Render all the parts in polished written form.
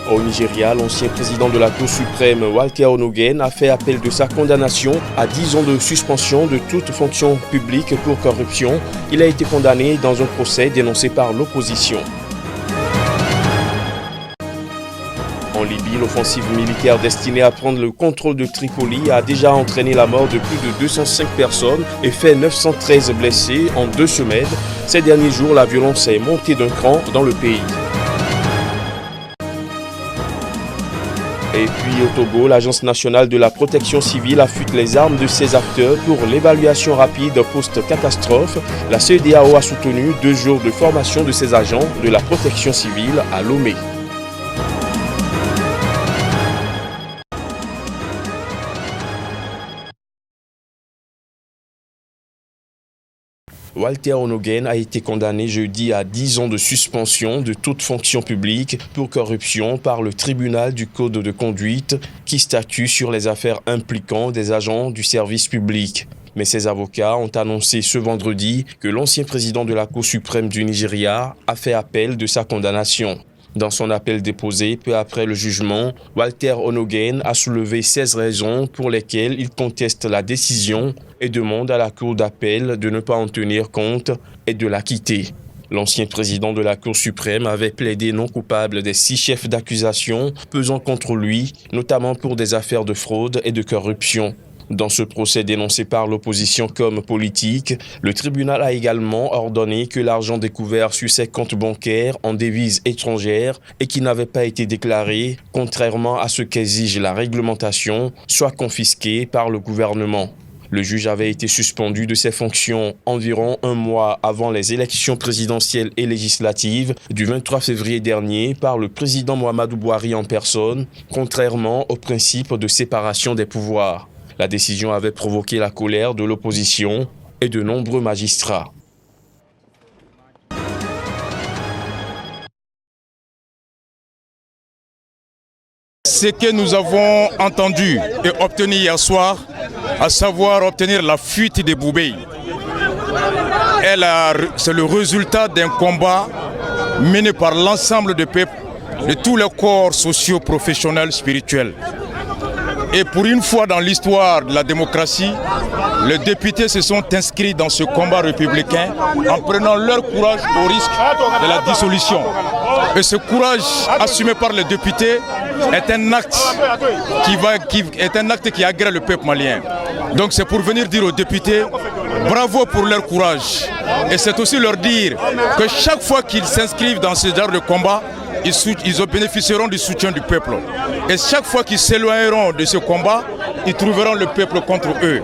Au Nigeria, l'ancien président de la Cour suprême Walter Onnoghen a fait appel de sa condamnation à 10 ans de suspension de toute fonction publique pour corruption. Il a été condamné dans un procès dénoncé par l'opposition. En Libye, l'offensive militaire destinée à prendre le contrôle de Tripoli a déjà entraîné la mort de plus de 205 personnes et fait 913 blessés en 2 semaines. Ces derniers jours, la violence est montée d'un cran dans le pays. Et puis au Togo, l'Agence nationale de la protection civile affûte les armes de ses acteurs pour l'évaluation rapide post-catastrophe. La CEDEAO a soutenu 2 jours de formation de ses agents de la protection civile à Lomé. Walter Onnoghen a été condamné jeudi à 10 ans de suspension de toute fonction publique pour corruption par le tribunal du Code de conduite qui statue sur les affaires impliquant des agents du service public. Mais ses avocats ont annoncé ce vendredi que l'ancien président de la Cour suprême du Nigeria a fait appel de sa condamnation. Dans son appel déposé peu après le jugement, Walter Onnoghen a soulevé 16 raisons pour lesquelles il conteste la décision et demande à la Cour d'appel de ne pas en tenir compte et de l'acquitter. L'ancien président de la Cour suprême avait plaidé non coupable des 6 chefs d'accusation pesant contre lui, notamment pour des affaires de fraude et de corruption. Dans ce procès dénoncé par l'opposition comme politique, le tribunal a également ordonné que l'argent découvert sur ses comptes bancaires en devises étrangères et qui n'avait pas été déclaré, contrairement à ce qu'exige la réglementation, soit confisqué par le gouvernement. Le juge avait été suspendu de ses fonctions environ 1 mois avant les élections présidentielles et législatives du 23 février dernier par le président Muhammadu Buhari en personne, contrairement au principe de séparation des pouvoirs. La décision avait provoqué la colère de l'opposition et de nombreux magistrats. Ce que nous avons entendu et obtenu hier soir, à savoir obtenir la fuite des Boubèye, c'est le résultat d'un combat mené par l'ensemble des peuples, de tous les corps sociaux, professionnels, spirituels. Et pour une fois dans l'histoire de la démocratie, les députés se sont inscrits dans ce combat républicain en prenant leur courage au risque de la dissolution. Et ce courage assumé par les députés est un acte qui agrée le peuple malien. Donc c'est pour venir dire aux députés, bravo pour leur courage. Et c'est aussi leur dire que chaque fois qu'ils s'inscrivent dans ce genre de combat, ils bénéficieront du soutien du peuple. Et chaque fois qu'ils s'éloigneront de ce combat, ils trouveront le peuple contre eux.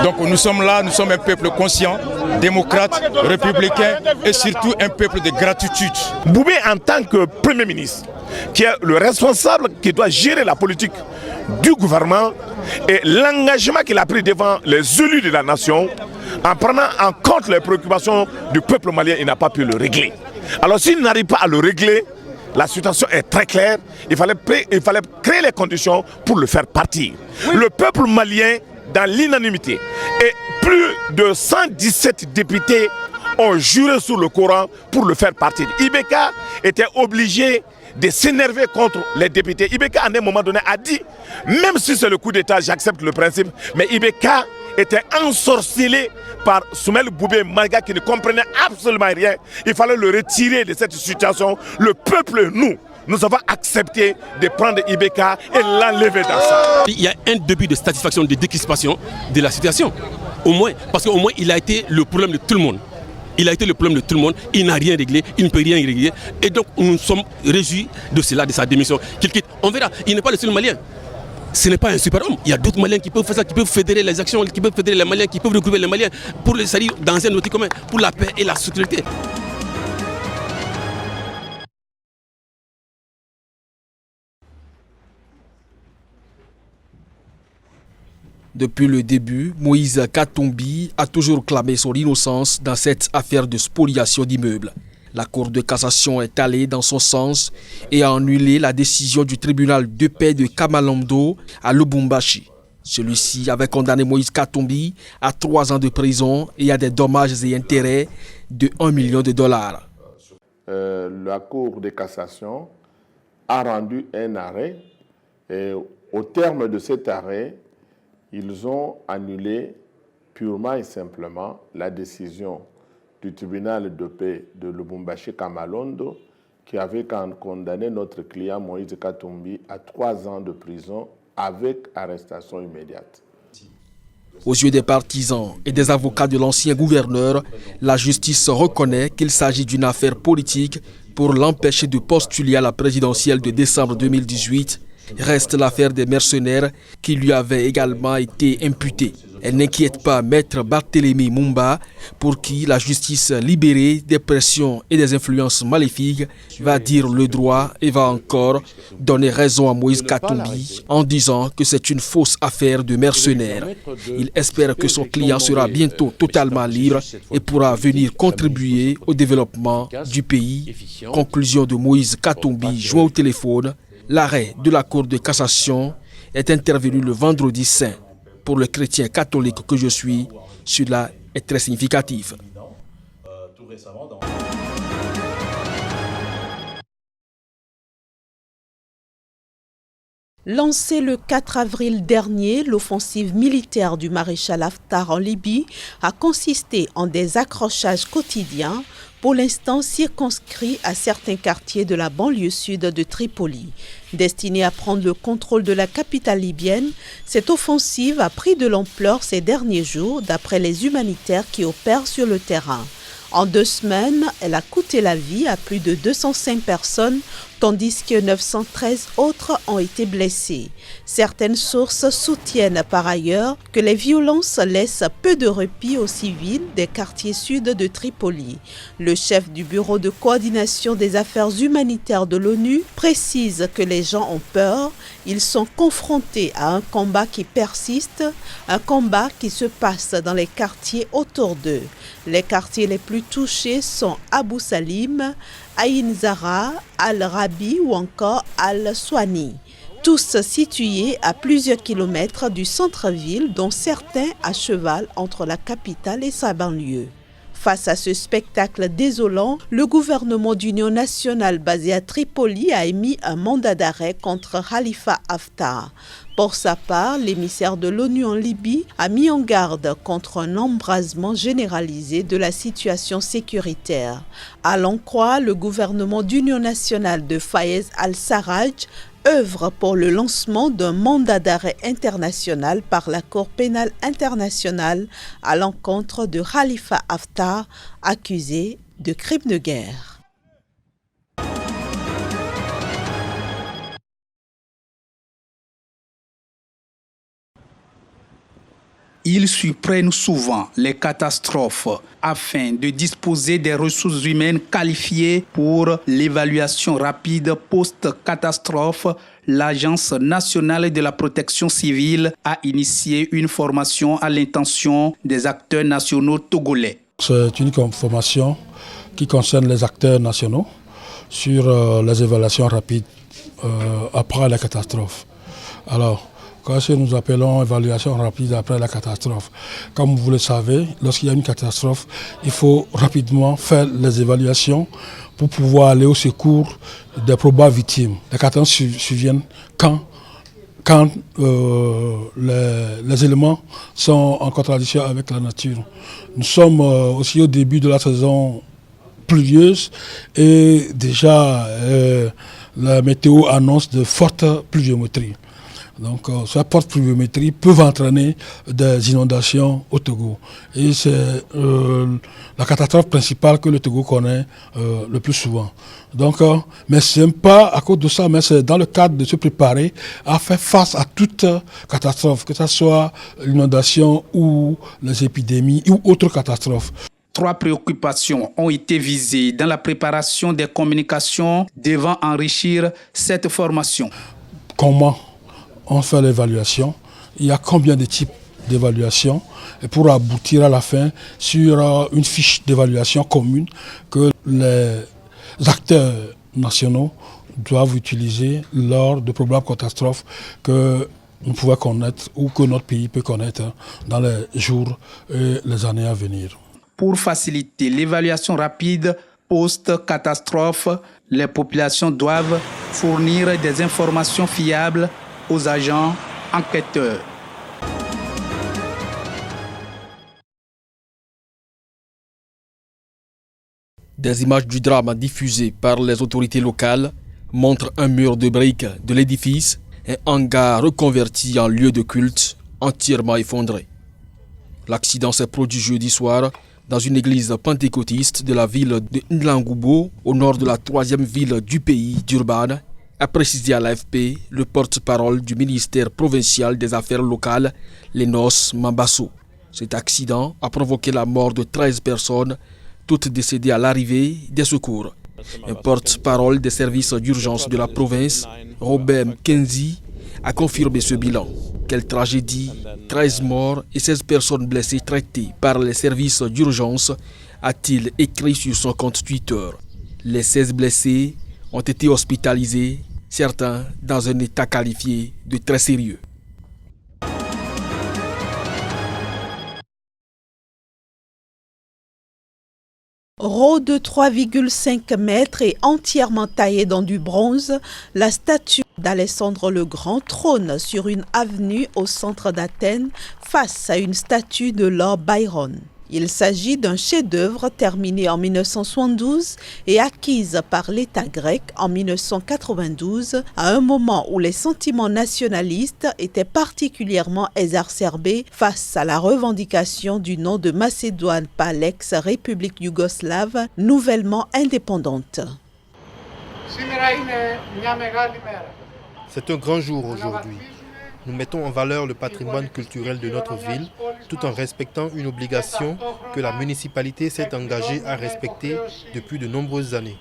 Donc nous sommes là, nous sommes un peuple conscient, démocrate, républicain et surtout un peuple de gratitude. Boubèye en tant que Premier ministre, qui est le responsable qui doit gérer la politique du gouvernement et l'engagement qu'il a pris devant les élus de la nation, en prenant en compte les préoccupations du peuple malien, il n'a pas pu le régler. Alors s'il n'arrive pas à le régler, la situation est très claire, il fallait créer les conditions pour le faire partir. Oui. Le peuple malien, dans l'unanimité, et plus de 117 députés ont juré sur le Coran pour le faire partir. IBK était obligé de s'énerver contre les députés. IBK, à un moment donné, a dit, même si c'est le coup d'État, j'accepte le principe, mais IBK était ensorcelé par Soumaïla Boubèye Maïga qui ne comprenait absolument rien. Il fallait le retirer de cette situation. Le peuple, nous avons accepté de prendre IBK et l'enlever dans ça. Il y a un début de satisfaction, de décrispation de la situation. Au moins, parce qu'au moins il a été le problème de tout le monde. Il a été le problème de tout le monde, il n'a rien réglé, il ne peut rien régler. Et donc nous sommes réjouis de cela, de sa démission. Qu'il quitte. On verra, il n'est pas le seul Malien. Ce n'est pas un super-homme. Il y a d'autres Maliens qui peuvent faire ça, qui peuvent fédérer les actions, qui peuvent fédérer les Maliens, qui peuvent regrouper les Maliens pour les salir dans un outil commun, pour la paix et la sécurité. Depuis le début, Moïse Katumbi a toujours clamé son innocence dans cette affaire de spoliation d'immeubles. La Cour de cassation est allée dans son sens et a annulé la décision du tribunal de paix de Kamalamdo à Lubumbashi. Celui-ci avait condamné Moïse Katumbi à 3 ans de prison et à des dommages et intérêts de $1 million. La Cour de cassation a rendu un arrêt et au terme de cet arrêt, ils ont annulé purement et simplement la décision du tribunal de paix de Lubumbashi-Kamalondo qui avait condamné notre client Moïse Katumbi à 3 ans de prison avec arrestation immédiate. Aux yeux des partisans et des avocats de l'ancien gouverneur, la justice reconnaît qu'il s'agit d'une affaire politique pour l'empêcher de postuler à la présidentielle de décembre 2018. Reste l'affaire des mercenaires qui lui avait également été imputée. Elle n'inquiète pas Maître Barthélémy Mumba, pour qui la justice libérée des pressions et des influences maléfiques va dire le droit et va encore donner raison à Moïse Katumbi en disant que c'est une fausse affaire de mercenaires. Il espère que son client sera bientôt totalement libre et pourra venir contribuer au développement du pays. Conclusion de Moïse Katumbi joint au téléphone. L'arrêt de la Cour de cassation est intervenu le vendredi saint. Pour le chrétien catholique que je suis, cela est très significatif. Lancée le 4 avril dernier, l'offensive militaire du maréchal Haftar en Libye a consisté en des accrochages quotidiens, pour l'instant circonscrits à certains quartiers de la banlieue sud de Tripoli. Destinée à prendre le contrôle de la capitale libyenne, cette offensive a pris de l'ampleur ces derniers jours d'après les humanitaires qui opèrent sur le terrain. En 2 semaines, elle a coûté la vie à plus de 205 personnes, tandis que 913 autres ont été blessés. Certaines sources soutiennent par ailleurs que les violences laissent peu de répit aux civils des quartiers sud de Tripoli. Le chef du bureau de coordination des affaires humanitaires de l'ONU précise que les gens ont peur, ils sont confrontés à un combat qui persiste, un combat qui se passe dans les quartiers autour d'eux. Les quartiers les plus touchés sont Abu Salim, Ain Zara, Al-Rabi ou encore Al-Swani. Tous situés à plusieurs kilomètres du centre-ville, dont certains à cheval entre la capitale et sa banlieue. Face à ce spectacle désolant, le gouvernement d'union nationale basé à Tripoli a émis un mandat d'arrêt contre Khalifa Haftar. Pour sa part, l'émissaire de l'ONU en Libye a mis en garde contre un embrasement généralisé de la situation sécuritaire. À l'en croire, le gouvernement d'union nationale de Fayez al-Sarraj œuvre pour le lancement d'un mandat d'arrêt international par la Cour pénale internationale à l'encontre de Khalifa Haftar, accusé de crimes de guerre. Ils surprennent souvent les catastrophes afin de disposer des ressources humaines qualifiées pour l'évaluation rapide post-catastrophe. L'Agence nationale de la protection civile a initié une formation à l'intention des acteurs nationaux togolais. C'est une formation qui concerne les acteurs nationaux sur les évaluations rapides après la catastrophe. Alors, qu'est-ce que nous appelons évaluation rapide après la catastrophe? Comme vous le savez, lorsqu'il y a une catastrophe, il faut rapidement faire les évaluations pour pouvoir aller au secours des probables victimes. Les catastrophes surviennent quand les éléments sont en contradiction avec la nature. Nous sommes aussi au début de la saison pluvieuse et déjà la météo annonce de fortes pluviométries. Donc, cette forte pluviométrie peut entraîner des inondations au Togo. Et c'est la catastrophe principale que le Togo connaît le plus souvent. Donc, mais ce n'est pas à cause de ça, mais c'est dans le cadre de se préparer à faire face à toute catastrophe, que ce soit l'inondation ou les épidémies ou autres catastrophes. 3 préoccupations ont été visées dans la préparation des communications devant enrichir cette formation. Comment on fait l'évaluation, il y a combien de types d'évaluation et pour aboutir à la fin sur une fiche d'évaluation commune que les acteurs nationaux doivent utiliser lors de probables catastrophes que nous pouvons connaître ou que notre pays peut connaître dans les jours et les années à venir. Pour faciliter l'évaluation rapide post-catastrophe, les populations doivent fournir des informations fiables aux agents enquêteurs. Des images du drame diffusées par les autorités locales montrent un mur de briques de l'édifice et un hangar reconverti en lieu de culte entièrement effondré. L'accident s'est produit jeudi soir dans une église pentecôtiste de la ville de Nlangubo, au nord de la troisième ville du pays, Durban, a précisé à l'AFP le porte-parole du ministère provincial des Affaires locales, Lénos Mambasso. Cet accident a provoqué la mort de 13 personnes, toutes décédées à l'arrivée des secours. Un porte-parole des services d'urgence de la province, Robert Kenzi, a confirmé ce bilan. Quelle tragédie, 13 morts et 16 personnes blessées traitées par les services d'urgence, a-t-il écrit sur son compte Twitter. Les 16 blessés ont été hospitalisés, certains dans un état qualifié de très sérieux. Rond de 3,5 mètres et entièrement taillée dans du bronze, la statue d'Alexandre le Grand trône sur une avenue au centre d'Athènes face à une statue de Lord Byron. Il s'agit d'un chef-d'œuvre terminé en 1972 et acquise par l'État grec en 1992, à un moment où les sentiments nationalistes étaient particulièrement exacerbés face à la revendication du nom de Macédoine par l'ex-République yougoslave nouvellement indépendante. C'est un grand jour aujourd'hui. Nous mettons en valeur le patrimoine culturel de notre ville tout en respectant une obligation que la municipalité s'est engagée à respecter depuis de nombreuses années.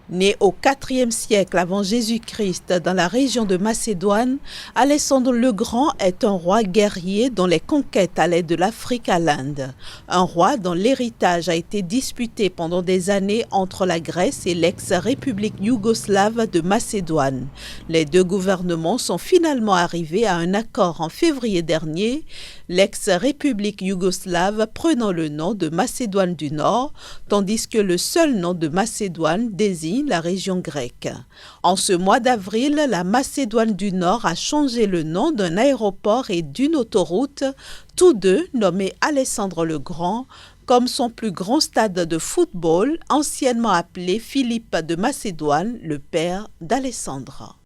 Né au IVe siècle avant Jésus-Christ dans la région de Macédoine, Alexandre le Grand est un roi guerrier dont les conquêtes allaient de l'Afrique à l'Inde. Un roi dont l'héritage a été disputé pendant des années entre la Grèce et l'ex-République yougoslave de Macédoine. Les deux gouvernements sont finalement arrivés à un accord en février dernier, l'ex-République yougoslave prenant le nom de Macédoine du Nord, tandis que le seul nom de Macédoine désigne la région grecque. En ce mois d'avril, la Macédoine du Nord a changé le nom d'un aéroport et d'une autoroute, tous deux nommés Alexandre le Grand, comme son plus grand stade de football, anciennement appelé Philippe de Macédoine, le père d'Alexandre.